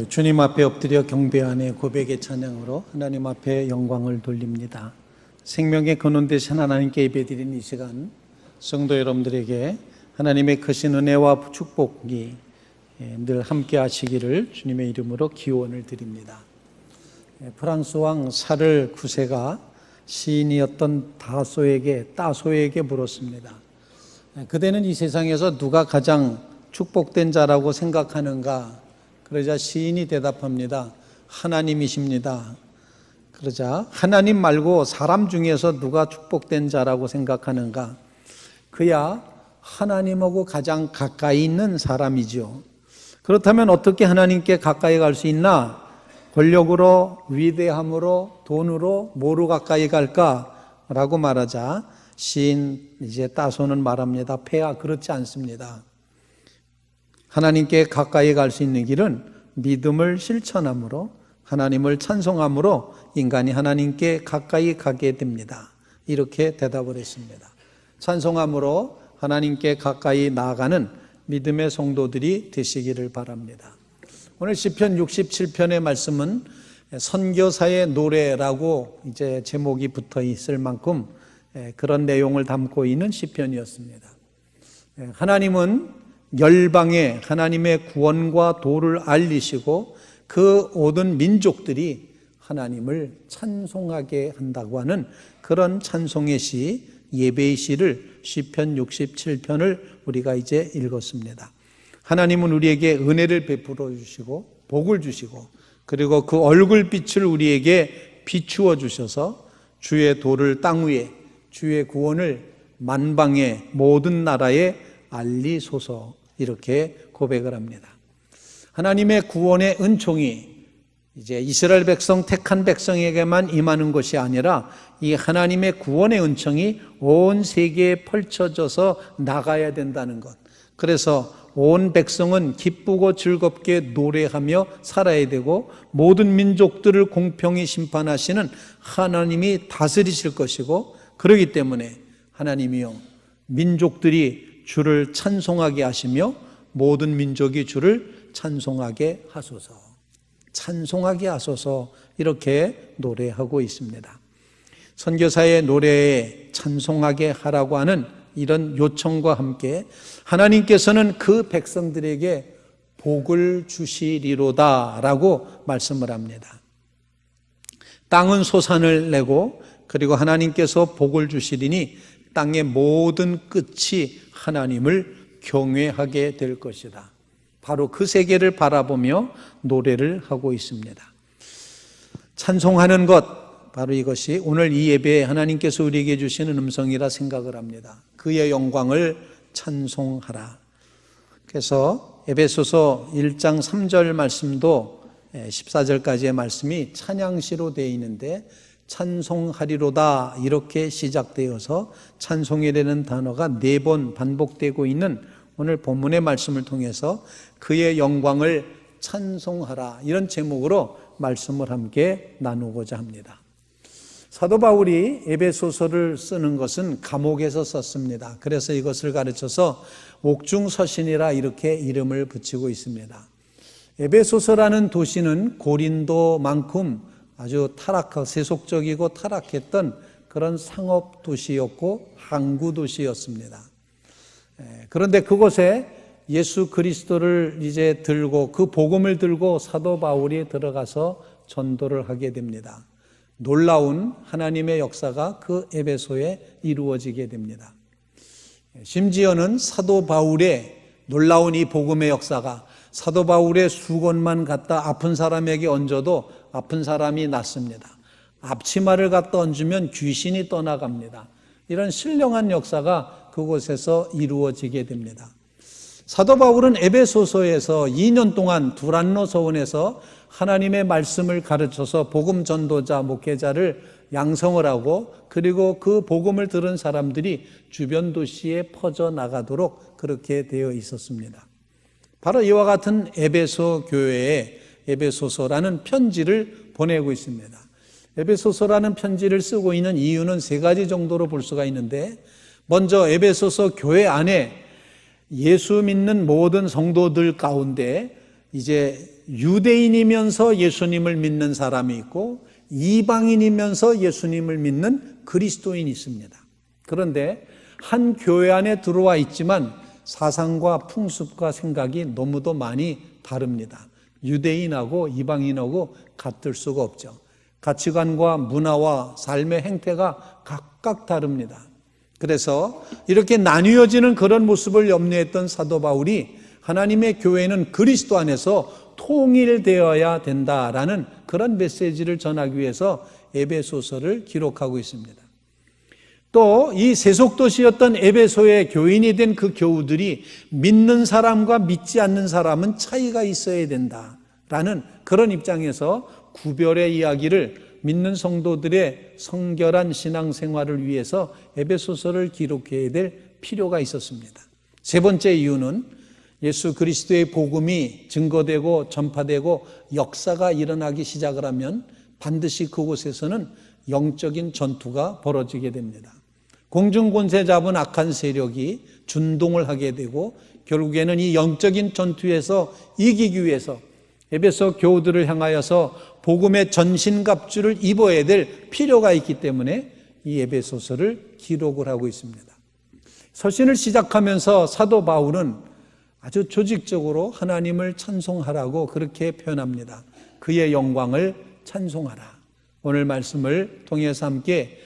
주님 앞에 엎드려 경배하네 고백의 찬양으로 하나님 앞에 영광을 돌립니다. 생명의 근원 되신 하나님께 예배드린 이 시간, 성도 여러분들에게 하나님의 크신 은혜와 축복이 늘 함께 하시기를 주님의 이름으로 기원을 드립니다. 프랑스 왕 샤를 9세가 시인이었던 따소에게 물었습니다. 그대는 이 세상에서 누가 가장 축복된 자라고 생각하는가? 그러자 시인이 대답합니다. 하나님이십니다. 그러자 하나님 말고 사람 중에서 누가 축복된 자라고 생각하는가? 그야 하나님하고 가장 가까이 있는 사람이죠. 그렇다면 어떻게 하나님께 가까이 갈 수 있나? 권력으로, 위대함으로, 돈으로, 뭐로 가까이 갈까라고 말하자 시인 따소는 말합니다. 폐하, 그렇지 않습니다. 하나님께 가까이 갈 수 있는 길은 믿음을 실천함으로, 하나님을 찬송함으로 인간이 하나님께 가까이 가게 됩니다. 이렇게 대답을 했습니다. 찬송함으로 하나님께 가까이 나아가는 믿음의 성도들이 되시기를 바랍니다. 오늘 시편 67편의 말씀은 선교사의 노래라고 제목이 붙어 있을 만큼 그런 내용을 담고 있는 시편이었습니다. 하나님은 열방에 하나님의 구원과 도를 알리시고 그 모든 민족들이 하나님을 찬송하게 한다고 하는 그런 찬송의 시, 예배의 시를 시편 67편을 우리가 이제 읽었습니다. 하나님은 우리에게 은혜를 베풀어 주시고 복을 주시고 그리고 그 얼굴빛을 우리에게 비추어 주셔서 주의 도를 땅 위에, 주의 구원을 만방의 모든 나라에 알리소서, 이렇게 고백을 합니다. 하나님의 구원의 은총이 이제 이스라엘 백성, 택한 백성에게만 임하는 것이 아니라 이 하나님의 구원의 은총이 온 세계에 펼쳐져서 나가야 된다는 것. 그래서 온 백성은 기쁘고 즐겁게 노래하며 살아야 되고 모든 민족들을 공평히 심판하시는 하나님이 다스리실 것이고, 그렇기 때문에 하나님이요, 민족들이 주를 찬송하게 하시며 모든 민족이 주를 찬송하게 하소서, 찬송하게 하소서, 이렇게 노래하고 있습니다. 선교사의 노래에 찬송하게 하라고 하는 이런 요청과 함께 하나님께서는 그 백성들에게 복을 주시리로다 라고 말씀을 합니다. 땅은 소산을 내고 그리고 하나님께서 복을 주시리니 땅의 모든 끝이 하나님을 경외하게 될 것이다. 바로 그 세계를 바라보며 노래를 하고 있습니다. 찬송하는 것, 바로 이것이 오늘 이 예배에 하나님께서 우리에게 주시는 음성이라 생각을 합니다. 그의 영광을 찬송하라. 그래서 에베소서 1장 3절 말씀도 14절까지의 말씀이 찬양시로 되어 있는데 찬송하리로다 이렇게 시작되어서 찬송이라는 단어가 4번 반복되고 있는 오늘 본문의 말씀을 통해서 그의 영광을 찬송하라, 이런 제목으로 말씀을 함께 나누고자 합니다. 사도 바울이 에베소서를 쓰는 것은 감옥에서 썼습니다. 그래서 이것을 가르쳐서 옥중서신이라 이렇게 이름을 붙이고 있습니다. 에베소서라는 도시는 고린도만큼 아주 세속적이고 타락했던 그런 상업 도시였고 항구 도시였습니다. 그런데 그곳에 예수 그리스도를 이제 들고, 그 복음을 들고 사도 바울이 들어가서 전도를 하게 됩니다. 놀라운 하나님의 역사가 그 에베소에 이루어지게 됩니다. 심지어는 사도 바울의 놀라운 이 복음의 역사가 사도 바울의 수건만 갖다 아픈 사람에게 얹어도 아픈 사람이 낫습니다. 앞치마를 갖다 얹으면 귀신이 떠나갑니다. 이런 신령한 역사가 그곳에서 이루어지게 됩니다. 사도 바울은 에베소서에서 2년 동안 두란노 서원에서 하나님의 말씀을 가르쳐서 복음 전도자, 목회자를 양성을 하고, 그리고 그 복음을 들은 사람들이 주변 도시에 퍼져나가도록 그렇게 되어 있었습니다. 바로 이와 같은 에베소 교회에 에베소서라는 편지를 보내고 있습니다. 에베소서라는 편지를 쓰고 있는 이유는 3가지 정도로 볼 수가 있는데, 먼저 에베소서 교회 안에 예수 믿는 모든 성도들 가운데 이제 유대인이면서 예수님을 믿는 사람이 있고 이방인이면서 예수님을 믿는 그리스도인이 있습니다. 그런데 한 교회 안에 들어와 있지만 사상과 풍습과 생각이 너무도 많이 다릅니다. 유대인하고 이방인하고 같을 수가 없죠. 가치관과 문화와 삶의 행태가 각각 다릅니다. 그래서 이렇게 나뉘어지는 그런 모습을 염려했던 사도 바울이 하나님의 교회는 그리스도 안에서 통일되어야 된다라는 그런 메시지를 전하기 위해서 에베소서를 기록하고 있습니다. 또 이 세속도시였던 에베소의 교인이 된 그 교우들이 믿는 사람과 믿지 않는 사람은 차이가 있어야 된다라는 그런 입장에서 구별의 이야기를 믿는 성도들의 성결한 신앙생활을 위해서 에베소서를 기록해야 될 필요가 있었습니다. 세 번째 이유는 예수 그리스도의 복음이 증거되고 전파되고 역사가 일어나기 시작을 하면 반드시 그곳에서는 영적인 전투가 벌어지게 됩니다. 공중권세 잡은 악한 세력이 준동을 하게 되고 결국에는 이 영적인 전투에서 이기기 위해서 에베소 교우들을 향하여서 복음의 전신갑주를 입어야 될 필요가 있기 때문에 이 에베소서를 기록을 하고 있습니다. 서신을 시작하면서 사도 바울은 아주 조직적으로 하나님을 찬송하라고 그렇게 표현합니다. 그의 영광을 찬송하라. 오늘 말씀을 통해서 함께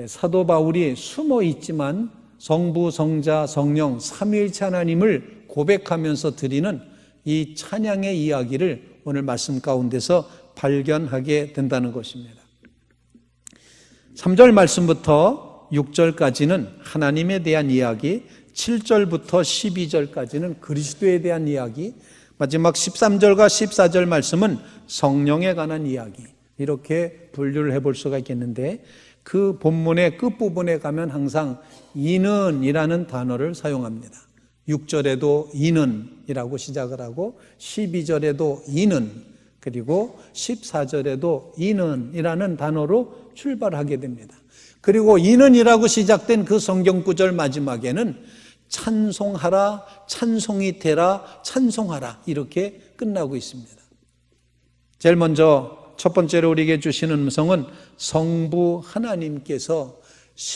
사도 바울이 숨어 있지만 성부, 성자, 성령 삼위일체 하나님을 고백하면서 드리는 이 찬양의 이야기를 오늘 말씀 가운데서 발견하게 된다는 것입니다. 3절 말씀부터 6절까지는 하나님에 대한 이야기, 7절부터 12절까지는 그리스도에 대한 이야기, 마지막 13절과 14절 말씀은 성령에 관한 이야기, 이렇게 분류를 해볼 수가 있겠는데 그 본문의 끝부분에 가면 항상 이는이라는 단어를 사용합니다. 6절에도 이는이라고 시작을 하고 12절에도 이는, 그리고 14절에도 이는이라는 단어로 출발하게 됩니다. 그리고 이는이라고 시작된 그 성경 구절 마지막에는 찬송하라, 찬송이 되라, 찬송하라 이렇게 끝나고 있습니다. 제일 먼저 첫 번째로 우리에게 주시는 음성은 성부 하나님께서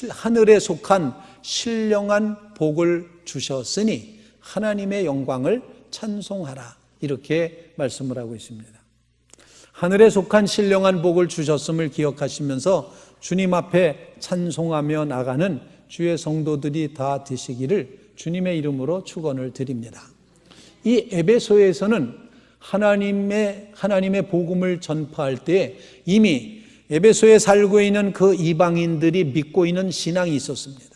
하늘에 속한 신령한 복을 주셨으니 하나님의 영광을 찬송하라 이렇게 말씀을 하고 있습니다. 하늘에 속한 신령한 복을 주셨음을 기억하시면서 주님 앞에 찬송하며 나가는 주의 성도들이 다 되시기를 주님의 이름으로 축원을 드립니다. 이 에베소에서는 하나님의 복음을 전파할 때 이미 에베소에 살고 있는 그 이방인들이 믿고 있는 신앙이 있었습니다.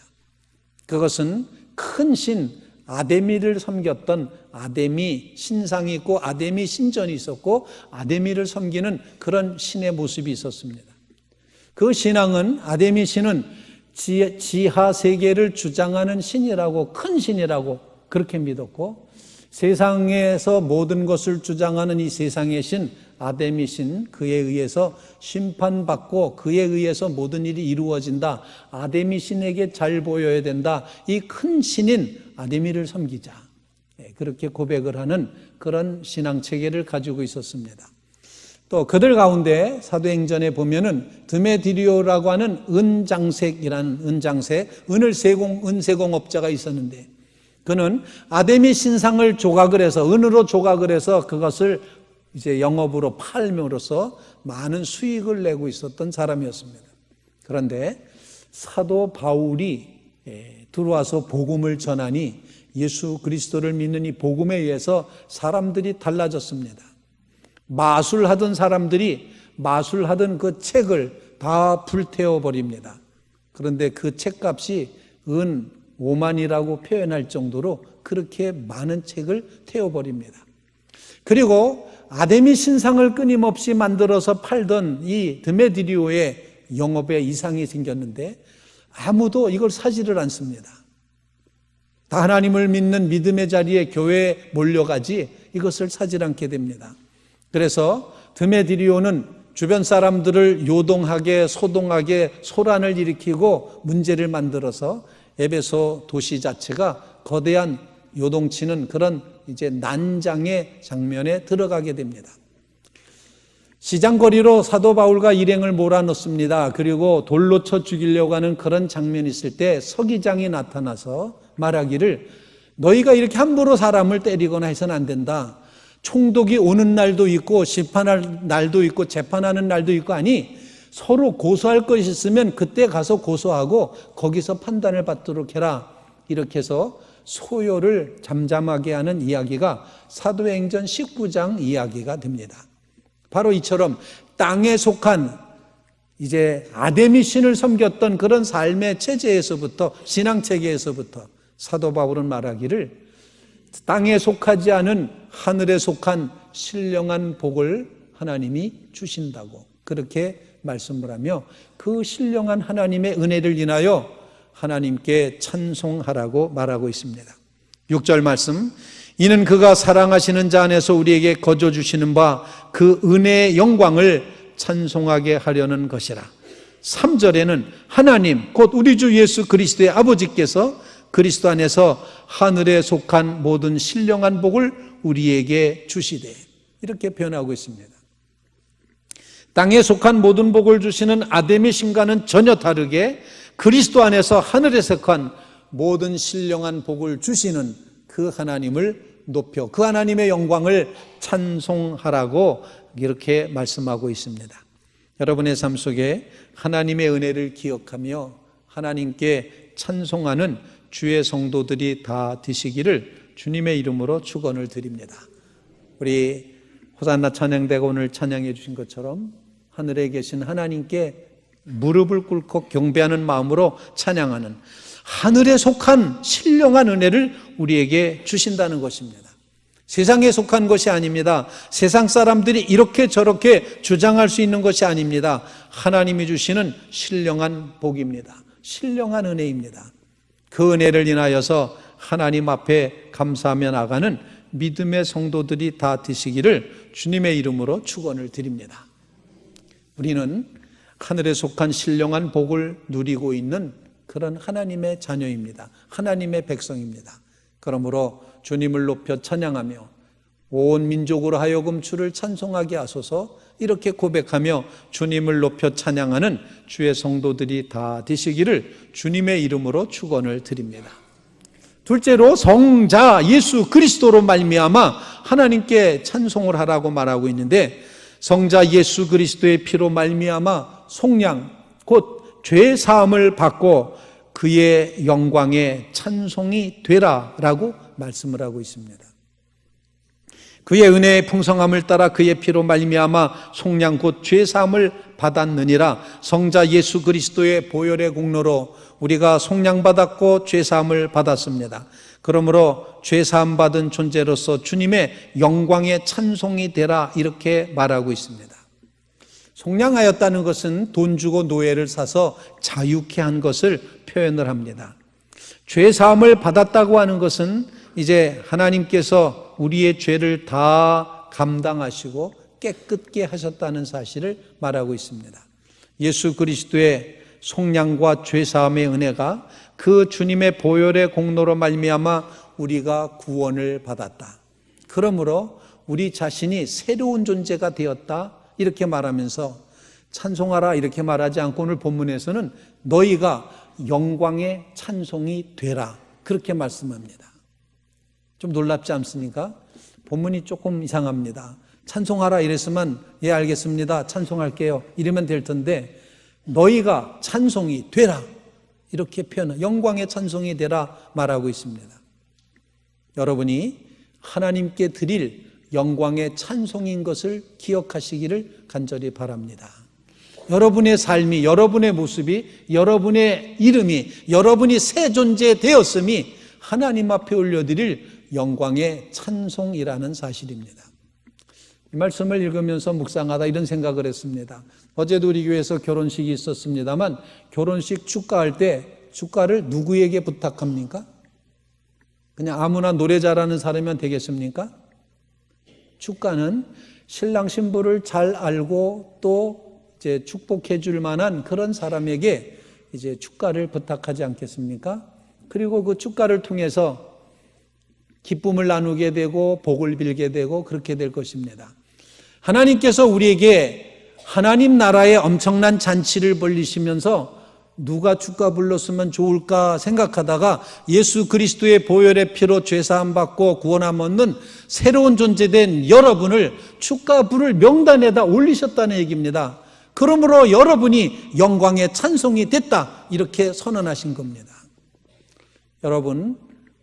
그것은 큰 신 아데미를 섬겼던 아데미 신상이 있고 아데미 신전이 있었고 아데미를 섬기는 그런 신의 모습이 있었습니다. 그 신앙은 아데미 신은 지하 세계를 주장하는 신이라고, 큰 신이라고 그렇게 믿었고, 세상에서 모든 것을 주장하는 이 세상의 신 아데미 신, 그에 의해서 심판받고 그에 의해서 모든 일이 이루어진다, 아데미 신에게 잘 보여야 된다, 이 큰 신인 아데미를 섬기자, 그렇게 고백을 하는 그런 신앙 체계를 가지고 있었습니다. 또 그들 가운데 사도행전에 보면은 드메디리오라고 하는 은장색이라는 은세공업자가 있었는데, 그는 아데미 신상을 조각을 해서 은으로 조각을 해서 그것을 이제 영업으로 팔므로써 많은 수익을 내고 있었던 사람이었습니다. 그런데 사도 바울이 들어와서 복음을 전하니 예수 그리스도를 믿는 이 복음에 의해서 사람들이 달라졌습니다. 마술하던 사람들이 마술하던 그 책을 다 불태워 버립니다. 그런데 그 책값이 은 5만이라고 표현할 정도로 그렇게 많은 책을 태워버립니다. 그리고 아데미 신상을 끊임없이 만들어서 팔던 이 드메디리오의 영업에 이상이 생겼는데 아무도 이걸 사지를 않습니다. 다 하나님을 믿는 믿음의 자리에 교회에 몰려가지 이것을 사지 않게 됩니다. 그래서 드메디리오는 주변 사람들을 요동하게 소동하게 소란을 일으키고 문제를 만들어서 에베소 도시 자체가 거대한 요동치는 그런 이제 난장의 장면에 들어가게 됩니다. 시장거리로 사도 바울과 일행을 몰아넣습니다. 그리고 돌로 쳐 죽이려고 하는 그런 장면이 있을 때 서기장이 나타나서 말하기를 너희가 이렇게 함부로 사람을 때리거나 해서는 안 된다. 총독이 오는 날도 있고 심판할 날도 있고 재판하는 날도 있고 하니 서로 고소할 것이 있으면 그때 가서 고소하고 거기서 판단을 받도록 해라. 이렇게 해서 소요를 잠잠하게 하는 이야기가 사도행전 19장 이야기가 됩니다. 바로 이처럼 땅에 속한 이제 아데미 신을 섬겼던 그런 삶의 체제에서부터 신앙 체계에서부터 사도 바울은 말하기를 땅에 속하지 않은 하늘에 속한 신령한 복을 하나님이 주신다고 그렇게 말씀을 하며 그 신령한 하나님의 은혜를 인하여 하나님께 찬송하라고 말하고 있습니다. 6절 말씀, 이는 그가 사랑하시는 자 안에서 우리에게 거저 주시는 바 그 은혜의 영광을 찬송하게 하려는 것이라. 3절에는 하나님 곧 우리 주 예수 그리스도의 아버지께서 그리스도 안에서 하늘에 속한 모든 신령한 복을 우리에게 주시되 이렇게 표현하고 있습니다. 땅에 속한 모든 복을 주시는 아데미 신과는 전혀 다르게 그리스도 안에서 하늘에 속한 모든 신령한 복을 주시는 그 하나님을 높여 그 하나님의 영광을 찬송하라고 이렇게 말씀하고 있습니다. 여러분의 삶 속에 하나님의 은혜를 기억하며 하나님께 찬송하는 주의 성도들이 다 되시기를 주님의 이름으로 축원을 드립니다. 우리 호산나 찬양대가 오늘 찬양해 주신 것처럼 하늘에 계신 하나님께 무릎을 꿇고 경배하는 마음으로 찬양하는 하늘에 속한 신령한 은혜를 우리에게 주신다는 것입니다. 세상에 속한 것이 아닙니다. 세상 사람들이 이렇게 저렇게 주장할 수 있는 것이 아닙니다. 하나님이 주시는 신령한 복입니다. 신령한 은혜입니다. 그 은혜를 인하여서 하나님 앞에 감사하며 나가는 믿음의 성도들이 다 되시기를 주님의 이름으로 축원을 드립니다. 우리는 하늘에 속한 신령한 복을 누리고 있는 그런 하나님의 자녀입니다. 하나님의 백성입니다. 그러므로 주님을 높여 찬양하며 온 민족으로 하여금 주를 찬송하게 하소서 이렇게 고백하며 주님을 높여 찬양하는 주의 성도들이 다 되시기를 주님의 이름으로 축원을 드립니다. 둘째로 성자 예수 그리스도로 말미암아 하나님께 찬송을 하라고 말하고 있는데 성자 예수 그리스도의 피로 말미암아 속량 곧 죄 사함을 받고 그의 영광에 찬송이 되라라고 말씀을 하고 있습니다. 그의 은혜의 풍성함을 따라 그의 피로 말미암아 속량 곧 죄 사함을 받았느니라. 성자 예수 그리스도의 보혈의 공로로 우리가 속량 받았고 죄 사함을 받았습니다. 그러므로 죄 사함 받은 존재로서 주님의 영광에 찬송이 되라 이렇게 말하고 있습니다. 속량하였다는 것은 돈 주고 노예를 사서 자유케 한 것을 표현을 합니다. 죄 사함을 받았다고 하는 것은 이제 하나님께서 우리의 죄를 다 감당하시고 깨끗게 하셨다는 사실을 말하고 있습니다. 예수 그리스도의 속량과 죄 사함의 은혜가 그 주님의 보혈의 공로로 말미암아 우리가 구원을 받았다. 그러므로 우리 자신이 새로운 존재가 되었다. 이렇게 말하면서 찬송하라 이렇게 말하지 않고 오늘 본문에서는 너희가 영광의 찬송이 되라 그렇게 말씀합니다. 좀 놀랍지 않습니까? 본문이 조금 이상합니다. 찬송하라 이랬으면 예 알겠습니다 찬송할게요 이러면 될 텐데 너희가 찬송이 되라 이렇게 표현 영광의 찬송이 되라 말하고 있습니다. 여러분이 하나님께 드릴 영광의 찬송인 것을 기억하시기를 간절히 바랍니다. 여러분의 삶이, 여러분의 모습이, 여러분의 이름이, 여러분이 새 존재 되었음이 하나님 앞에 올려드릴 영광의 찬송이라는 사실입니다. 이 말씀을 읽으면서 묵상하다 이런 생각을 했습니다. 어제도 우리 교회에서 결혼식이 있었습니다만 결혼식 축가할 때 축가를 누구에게 부탁합니까? 그냥 아무나 노래 잘하는 사람이면 되겠습니까? 축가는 신랑 신부를 잘 알고 또 이제 축복해 줄 만한 그런 사람에게 이제 축가를 부탁하지 않겠습니까? 그리고 그 축가를 통해서 기쁨을 나누게 되고 복을 빌게 되고 그렇게 될 것입니다. 하나님께서 우리에게 하나님 나라의 엄청난 잔치를 벌리시면서 누가 축가 불렀으면 좋을까 생각하다가 예수 그리스도의 보혈의 피로 죄사함 받고 구원함 얻는 새로운 존재된 여러분을 축가 부를 명단에다 올리셨다는 얘기입니다. 그러므로 여러분이 영광의 찬송이 됐다, 이렇게 선언하신 겁니다. 여러분,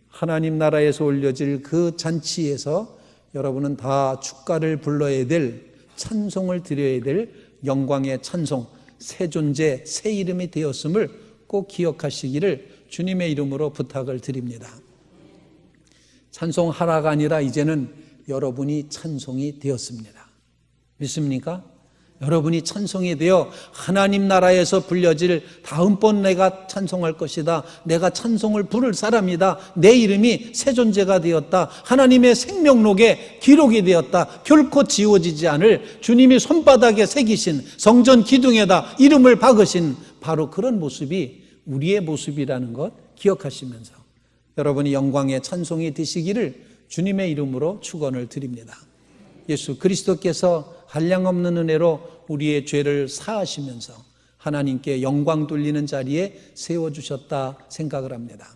하나님 나라에서 올려질 그 잔치에서 여러분은 다 축가를 불러야 될, 찬송을 드려야 될 영광의 찬송, 새 존재, 새 이름이 되었음을 꼭 기억하시기를 주님의 이름으로 부탁을 드립니다. 찬송하라가 아니라 이제는 여러분이 찬송이 되었습니다. 믿습니까? 여러분이 찬송이 되어 하나님 나라에서 불려질 다음번 내가 찬송할 것이다, 내가 찬송을 부를 사람이다, 내 이름이 새 존재가 되었다, 하나님의 생명록에 기록이 되었다, 결코 지워지지 않을 주님이 손바닥에 새기신 성전 기둥에다 이름을 박으신 바로 그런 모습이 우리의 모습이라는 것 기억하시면서 여러분이 영광의 찬송이 되시기를 주님의 이름으로 축원을 드립니다. 예수 그리스도께서 한량없는 은혜로 우리의 죄를 사하시면서 하나님께 영광 돌리는 자리에 세워주셨다 생각을 합니다.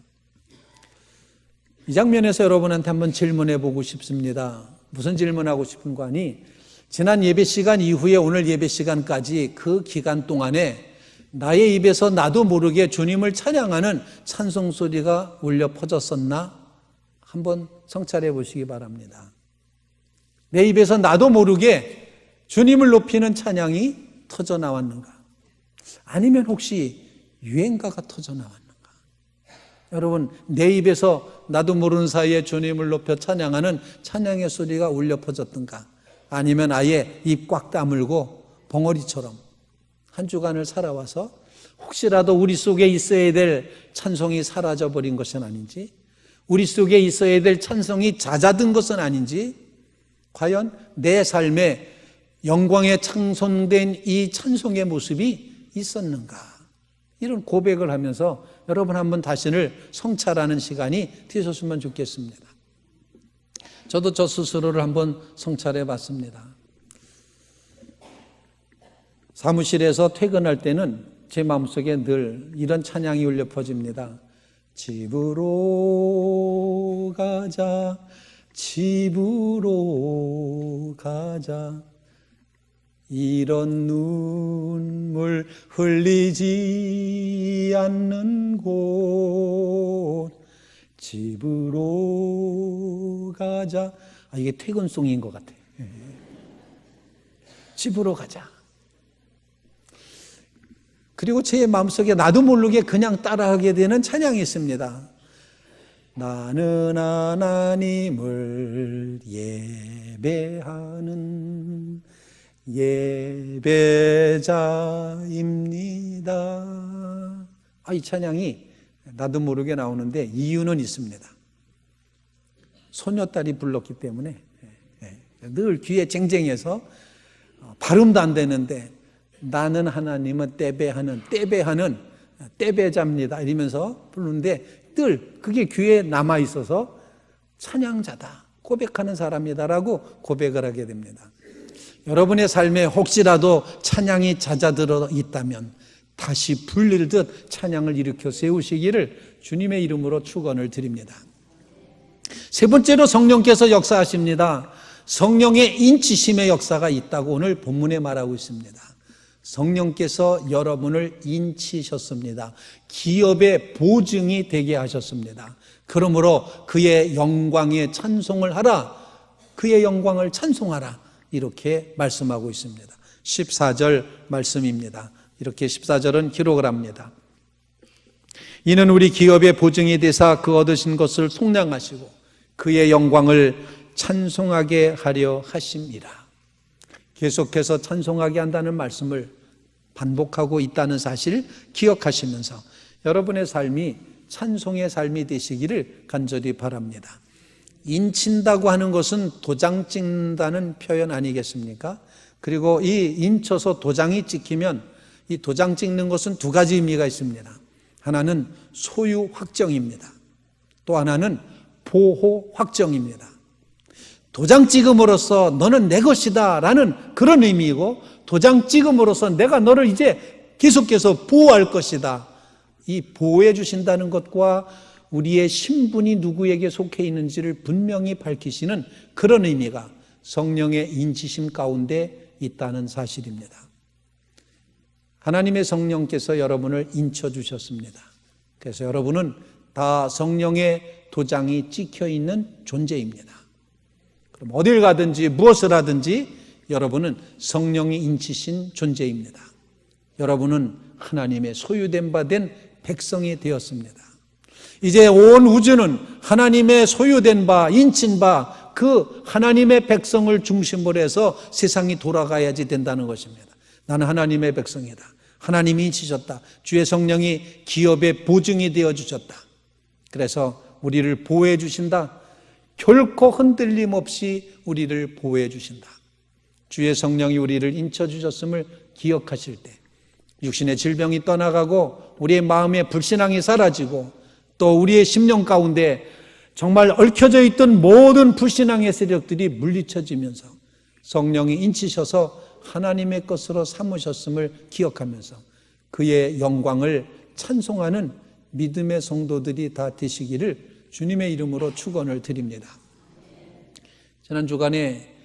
이 장면에서 여러분한테 한번 질문해 보고 싶습니다. 무슨 질문하고 싶은 거 아니? 지난 예배 시간 이후에 오늘 예배 시간까지 그 기간 동안에 나의 입에서 나도 모르게 주님을 찬양하는 찬송 소리가 울려 퍼졌었나? 한번 성찰해 보시기 바랍니다. 내 입에서 나도 모르게 주님을 높이는 찬양이 터져 나왔는가? 아니면 혹시 유행가가 터져 나왔는가? 여러분, 내 입에서 나도 모르는 사이에 주님을 높여 찬양하는 찬양의 소리가 울려 퍼졌던가? 아니면 아예 입 꽉 다물고 벙어리처럼 한 주간을 살아와서 혹시라도 우리 속에 있어야 될 찬송이 사라져버린 것은 아닌지, 우리 속에 있어야 될 찬송이 잦아든 것은 아닌지, 과연 내 삶에 영광에 찬송된 이 찬송의 모습이 있었는가? 이런 고백을 하면서 여러분 한번 자신을 성찰하는 시간이 되셨으면 좋겠습니다. 저도 저 스스로를 한번 성찰해 봤습니다. 사무실에서 퇴근할 때는 제 마음속에 늘 이런 찬양이 울려 퍼집니다. 집으로 가자, 집으로 가자, 이런 눈물 흘리지 않는 곳, 집으로 가자. 이게 퇴근송인 것 같아요. 집으로 가자. 그리고 제 마음속에 나도 모르게 그냥 따라하게 되는 찬양이 있습니다. 나는 하나님을 예배하는 예배자입니다. 이 찬양이 나도 모르게 나오는데 이유는 있습니다. 소녀딸이 불렀기 때문에 늘 귀에 쟁쟁해서 발음도 안 되는데 나는 하나님은 떼배하는 떼배자입니다 이러면서 부르는데 늘 그게 귀에 남아있어서 찬양자다, 고백하는 사람이다라고 고백을 하게 됩니다. 여러분의 삶에 혹시라도 찬양이 잦아들어 있다면 다시 불릴듯 찬양을 일으켜 세우시기를 주님의 이름으로 축원을 드립니다. 세 번째로 성령께서 역사하십니다. 성령의 인치심의 역사가 있다고 오늘 본문에 말하고 있습니다. 성령께서 여러분을 인치셨습니다. 기업의 보증이 되게 하셨습니다. 그러므로 그의 영광에 찬송을 하라, 그의 영광을 찬송하라, 이렇게 말씀하고 있습니다. 14절 말씀입니다. 이렇게 14절은 기록을 합니다. 이는 우리 기업의 보증이 되사 그 얻으신 것을 속량하시고 그의 영광을 찬송하게 하려 하심이라. 계속해서 찬송하게 한다는 말씀을 반복하고 있다는 사실 기억하시면서 여러분의 삶이 찬송의 삶이 되시기를 간절히 바랍니다. 인친다고 하는 것은 도장 찍는다는 표현 아니겠습니까? 그리고 이 인쳐서 도장이 찍히면 이 도장 찍는 것은 두 가지 의미가 있습니다. 하나는 소유 확정입니다. 또 하나는 보호 확정입니다. 도장 찍음으로써 너는 내 것이다 라는 그런 의미이고, 도장 찍음으로써 내가 너를 이제 계속해서 보호할 것이다, 이 보호해 주신다는 것과 우리의 신분이 누구에게 속해 있는지를 분명히 밝히시는 그런 의미가 성령의 인치심 가운데 있다는 사실입니다. 하나님의 성령께서 여러분을 인쳐 주셨습니다. 그래서 여러분은 다 성령의 도장이 찍혀 있는 존재입니다. 그럼 어딜 가든지 무엇을 하든지 여러분은 성령이 인치신 존재입니다. 여러분은 하나님의 소유된 바 된 백성이 되었습니다. 이제 온 우주는 하나님의 소유된 바, 인친 바, 그 하나님의 백성을 중심으로 해서 세상이 돌아가야지 된다는 것입니다. 나는 하나님의 백성이다. 하나님이 인치셨다. 주의 성령이 기업의 보증이 되어주셨다. 그래서 우리를 보호해 주신다. 결코 흔들림 없이 우리를 보호해 주신다. 주의 성령이 우리를 인쳐 주셨음을 기억하실 때 육신의 질병이 떠나가고 우리의 마음의 불신앙이 사라지고 또 우리의 심령 가운데 정말 얽혀져 있던 모든 불신앙의 세력들이 물리쳐지면서 성령이 인치셔서 하나님의 것으로 삼으셨음을 기억하면서 그의 영광을 찬송하는 믿음의 성도들이 다 되시기를 주님의 이름으로 축원을 드립니다. 지난 주간에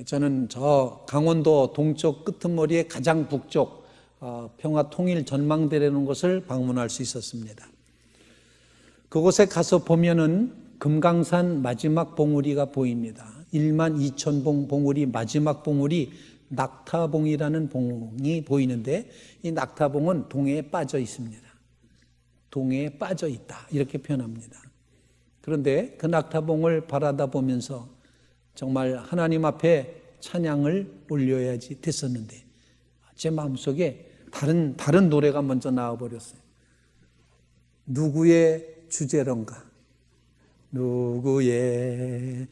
저는 저 강원도 동쪽 끄트머리의 가장 북쪽 평화통일전망대라는 곳을 방문할 수 있었습니다. 그곳에 가서 보면은 금강산 마지막 봉우리가 보입니다. 12,000봉 봉우리 마지막 봉우리 낙타봉이라는 봉이 보이는데, 이 낙타봉은 동해에 빠져 있습니다. 동해에 빠져 있다, 이렇게 표현합니다. 그런데 그 낙타봉을 바라다 보면서 정말 하나님 앞에 찬양을 올려야지 됐었는데 제 마음속에 다른 노래가 먼저 나와버렸어요. 누구의 주제런가? 누구의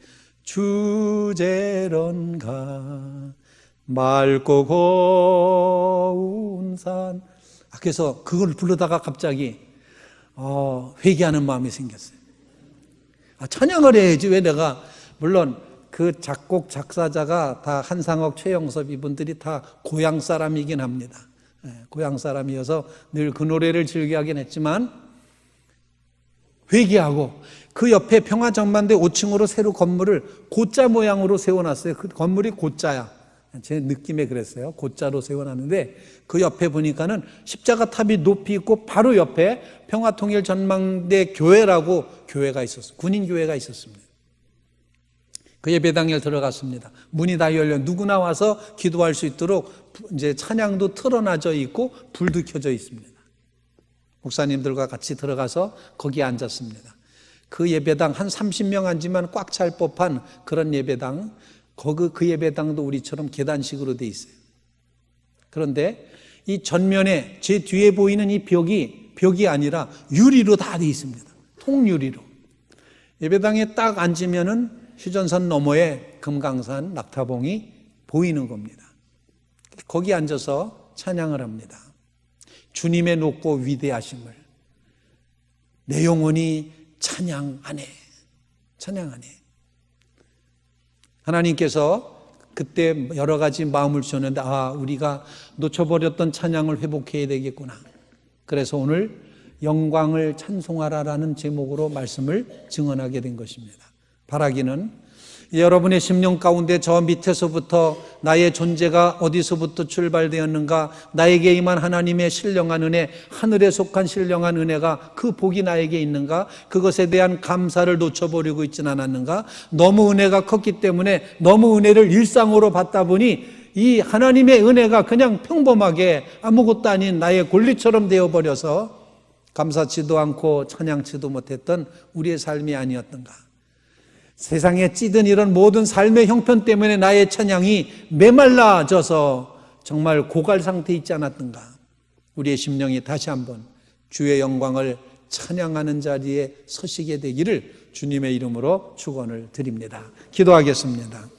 주제런가? 맑고 고운 산. 그래서 그걸 부르다가 갑자기 회개하는 마음이 생겼어요. 찬양을 해야지 왜 내가, 물론 그 작곡 작사자가 다 한상옥, 최영섭 이분들이 다 고향 사람이긴 합니다. 고향 사람이어서 늘 그 노래를 즐겨하긴 했지만 회개하고 그 옆에 평화전망대 5층으로 새로 건물을 고자 모양으로 세워놨어요. 그 건물이 고자야. 제 느낌에 그랬어요. 고자로 세워놨는데 그 옆에 보니까는 십자가 탑이 높이 있고 바로 옆에 평화통일전망대 교회라고 교회가 있었어요. 군인교회가 있었습니다. 그 예배당에 들어갔습니다. 문이 다 열려 누구나 와서 기도할 수 있도록 이제 찬양도 틀어놔져 있고 불도 켜져 있습니다. 목사님들과 같이 들어가서 거기에 앉았습니다. 그 예배당 한 30명 앉으면 꽉 찰 법한 그런 예배당, 그 예배당도 우리처럼 계단식으로 돼 있어요. 그런데 이 전면에 제 뒤에 보이는 이 벽이 아니라 유리로 다 돼 있습니다. 통유리로. 예배당에 딱 앉으면은 휴전선 너머에 금강산 낙타봉이 보이는 겁니다. 거기 앉아서 찬양을 합니다. 주님의 높고 위대하심을 내 영혼이 찬양하네. 찬양하네. 하나님께서 그때 여러 가지 마음을 주셨는데 우리가 놓쳐버렸던 찬양을 회복해야 되겠구나. 그래서 오늘 영광을 찬송하라라는 제목으로 말씀을 증언하게 된 것입니다. 바라기는 여러분의 심령 가운데 저 밑에서부터 나의 존재가 어디서부터 출발되었는가, 나에게 임한 하나님의 신령한 은혜, 하늘에 속한 신령한 은혜가 그 복이 나에게 있는가, 그것에 대한 감사를 놓쳐버리고 있지는 않았는가, 너무 은혜가 컸기 때문에 너무 은혜를 일상으로 받다 보니 이 하나님의 은혜가 그냥 평범하게 아무것도 아닌 나의 권리처럼 되어버려서 감사치도 않고 찬양치도 못했던 우리의 삶이 아니었던가. 세상에 찌든 이런 모든 삶의 형편 때문에 나의 찬양이 메말라져서 정말 고갈 상태에 있지 않았던가. 우리의 심령이 다시 한번 주의 영광을 찬양하는 자리에 서시게 되기를 주님의 이름으로 축원을 드립니다. 기도하겠습니다.